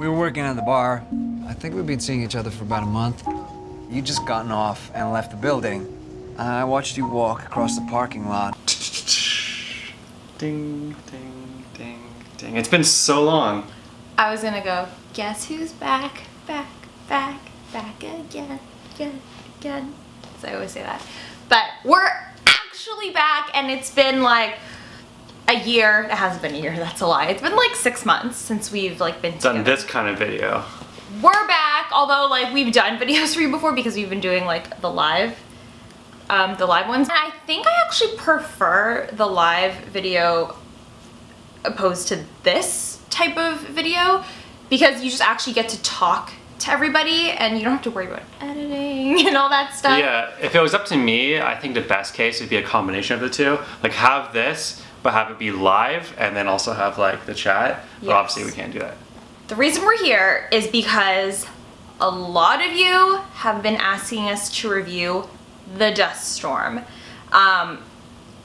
We were working at the bar. I think we've been seeing each other for about a month. You'd just gotten off and left the building. I watched you walk across the parking lot. Ding, ding, ding, ding. It's been so long. I was gonna go, guess who's back, back, back, back again, again, again. So I always say that. But we're actually back, and it's been like a year. It hasn't been a year, that's a lie. It's been like 6 months since we've like been together. Done this kind of video. We're back, although like we've done videos for you before because we've been doing like the live ones. And I think I actually prefer the live video opposed to this type of video because you just actually get to talk to everybody and you don't have to worry about editing and all that stuff. Yeah, if it was up to me, I think the best case would be a combination of the two. Like have this, but have it be live and then also have like the chat. But Yes. obviously we can't do that. The reason we're here is because a lot of you have been asking us to review The Dust Storm,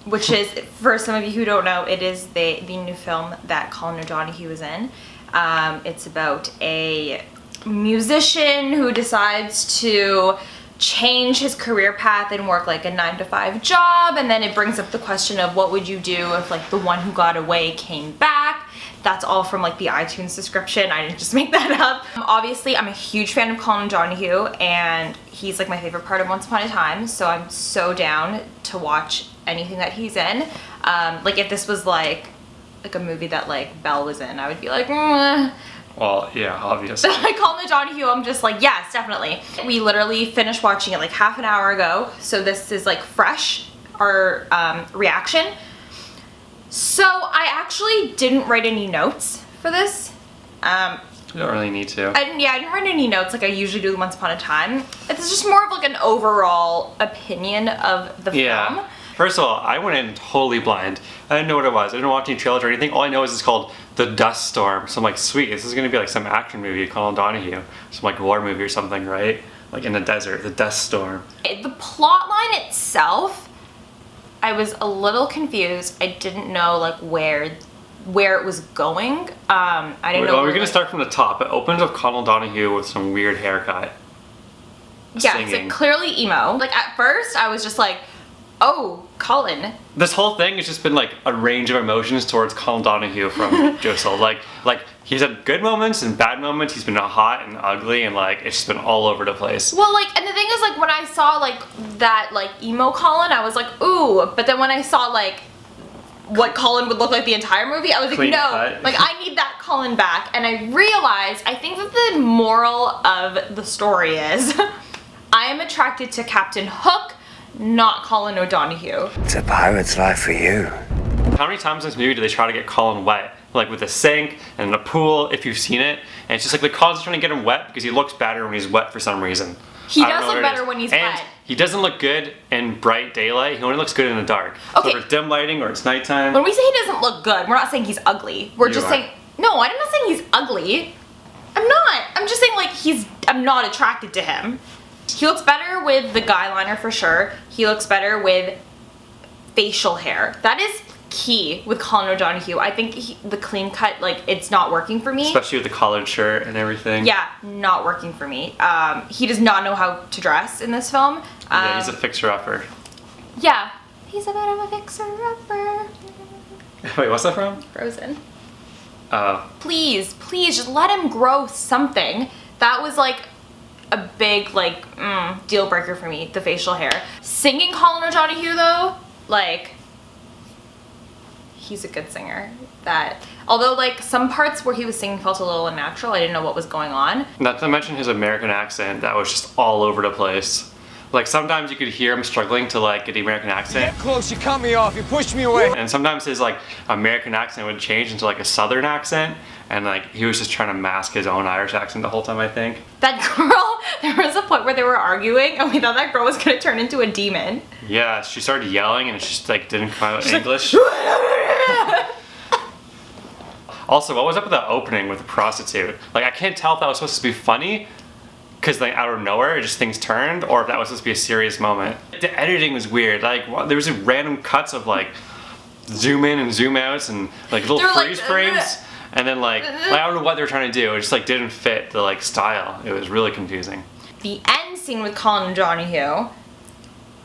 which is, for some of you who don't know, it is the new film that Colin O'Donoghue is in. It's about a musician who decides to change his career path and work like a 9-to-5 job, and then it brings up the question of what would you do if like the one who got away came back. That's all from like the iTunes description. I didn't just make that up. Obviously, I'm a huge fan of Colin O'Donoghue, and he's like my favorite part of Once Upon a Time, so I'm so down to watch anything that he's in. Like if this was like a movie that like Belle was in, I would be like, Well, yeah, obviously. I Colin O'Donoghue, I'm just like, yes, definitely. We literally finished watching it like half an hour ago, so this is like fresh, our reaction. So I actually didn't write any notes for this. You don't really need to. I didn't write any notes like I usually do Once Upon a Time. It's just more of like an overall opinion of the film. First of all, I went in totally blind. I didn't know what it was. I didn't watch any trailers or anything. All I know is it's called The Dust Storm. So I'm like, sweet, this is gonna be like some action movie, Colin O'Donoghue. Some like war movie or something, right? Like in the desert, The Dust Storm. The plot line itself, I was a little confused. I didn't know like where it was going. I didn't know. Well, we're gonna start from the top. It opens with Colin O'Donoghue with some weird haircut. Yeah, it's like clearly emo. Like at first I was just like, oh, Colin. This whole thing has just been like a range of emotions towards Colin O'Donoghue from Jossyl. Like he's had good moments and bad moments. He's been hot and ugly, and like it's just been all over the place. Well, like, and the thing is, like, when I saw like that like emo Colin, I was like, ooh. But then when I saw like what Colin would look like the entire movie, I was like, Clean no, cut. like I need that Colin back. And I realized, I think that the moral of the story is, I am attracted to Captain Hook, not Colin O'Donoghue. It's a pirate's life for you. How many times in this movie do they try to get Colin wet? Like with a sink and a pool, if you've seen it. And it's just like the Colin's trying to get him wet because he looks better when he's wet for some reason. He I don't does know look what it better is. when he's and wet. He doesn't look good in bright daylight. He only looks good in the dark. Okay. So if it's dim lighting or it's nighttime. When we say he doesn't look good, we're not saying he's ugly. We're You just are. saying, no, I'm not saying he's ugly. I'm not. I'm just saying like I'm not attracted to him. He looks better with the guy liner for sure. He looks better with facial hair. That is key with Colin O'Donoghue. I think the clean cut, like, it's not working for me. Especially with the collared shirt and everything. Yeah, not working for me. He does not know how to dress in this film. Yeah, he's a fixer-upper. Yeah. He's a bit of a fixer-upper. Wait, what's that from? Frozen. Oh. Please, just let him grow something. That was like a big like deal breaker for me, the facial hair. Singing Colin O'Donoghue though, like, he's a good singer. That, although like some parts where he was singing felt a little unnatural, I didn't know what was going on. Not to mention his American accent that was just all over the place. Like sometimes you could hear him struggling to like get the American accent. Get close, you cut me off, you pushed me away. And sometimes his like American accent would change into like a Southern accent, and like he was just trying to mask his own Irish accent the whole time, I think. That girl, there was a point where they were arguing and we thought that girl was gonna turn into a demon. Yeah, she started yelling and it just like didn't come out in English. Also, what was up with the opening with the prostitute? Like I can't tell if that was supposed to be funny, because like out of nowhere, just things turned, or if that was supposed to be a serious moment. The editing was weird. Like there was random cuts of like zoom in and zoom outs and like little They're like, freeze frames, And then like I don't know what they were trying to do. It just like didn't fit the like style. It was really confusing. The end scene with Colin O'Donoghue,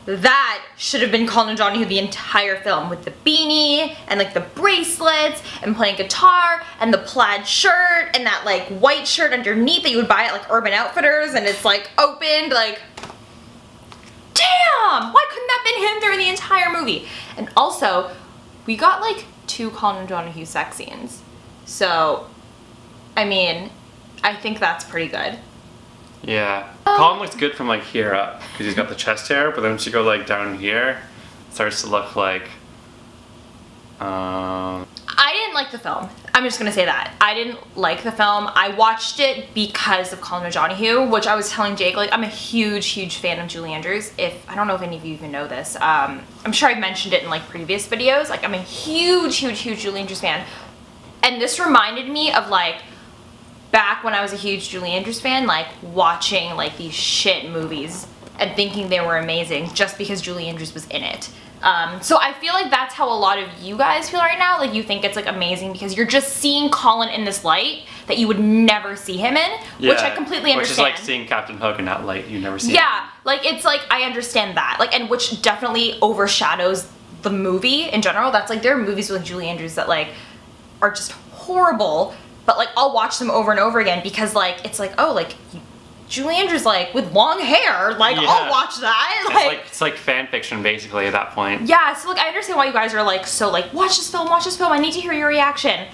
that should have been Colin O'Donoghue the entire film, with the beanie and like the bracelets and playing guitar and the plaid shirt and that like white shirt underneath that you would buy at like Urban Outfitters and it's like opened, like damn, why couldn't that have been him during the entire movie? And also we got like 2 Colin O'Donoghue sex scenes, so I mean I think that's pretty good. Yeah. Colin looks good from like here up because he's got the chest hair, but then once you go like down here, it starts to look like. I didn't like the film. I'm just gonna say that. I didn't like the film. I watched it because of Colin O'Donoghue, which I was telling Jake, like I'm a huge fan of Julie Andrews. If I don't know if any of you even know this, I'm sure I've mentioned it in like previous videos. Like I'm a huge Julie Andrews fan, and this reminded me of like back when I was a huge Julie Andrews fan, like watching like these shit movies and thinking they were amazing just because Julie Andrews was in it. So I feel like that's how a lot of you guys feel right now. Like you think it's like amazing because you're just seeing Colin in this light that you would never see him in, which I completely understand. Which is like seeing Captain Hook in that light you never see. Yeah, like it's like I understand that, like, and which definitely overshadows the movie in general. That's like there are movies with Julie Andrews that like are just horrible. But like I'll watch them over and over again because like it's like, oh, like Julie Andrews like with long hair, like I'll watch that. It's like fan fiction basically at that point. Yeah, so like I understand why you guys are like so like watch this film, I need to hear your reaction.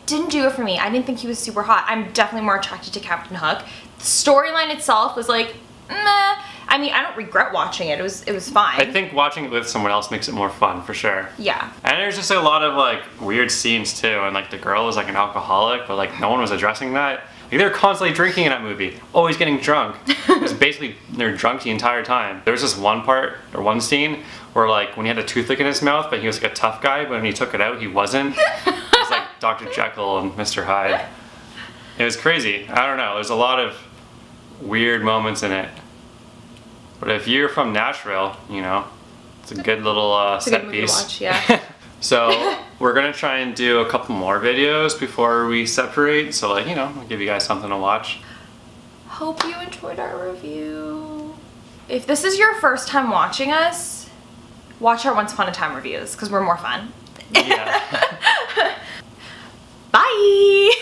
Didn't do it for me. I didn't think he was super hot. I'm definitely more attracted to Captain Hook. The storyline itself was like meh. I mean, I don't regret watching it. It was fine. I think watching it with someone else makes it more fun, for sure. Yeah. And there's just a lot of like weird scenes too, and like the girl was like an alcoholic, but like no one was addressing that. Like they were constantly drinking in that movie, always getting drunk. It was basically they're drunk the entire time. There was this one part or one scene where like when he had a toothpick in his mouth, but he was like a tough guy, but when he took it out, he wasn't. It was like Dr. Jekyll and Mr. Hyde. It was crazy. I don't know. There's a lot of weird moments in it. But if you're from Nashville, you know, it's a good little set movie piece. to watch, yeah. So we're gonna try and do a couple more videos before we separate. So like, you know, I'll give you guys something to watch. Hope you enjoyed our review. If this is your first time watching us, watch our Once Upon a Time reviews because we're more fun. Yeah. Bye.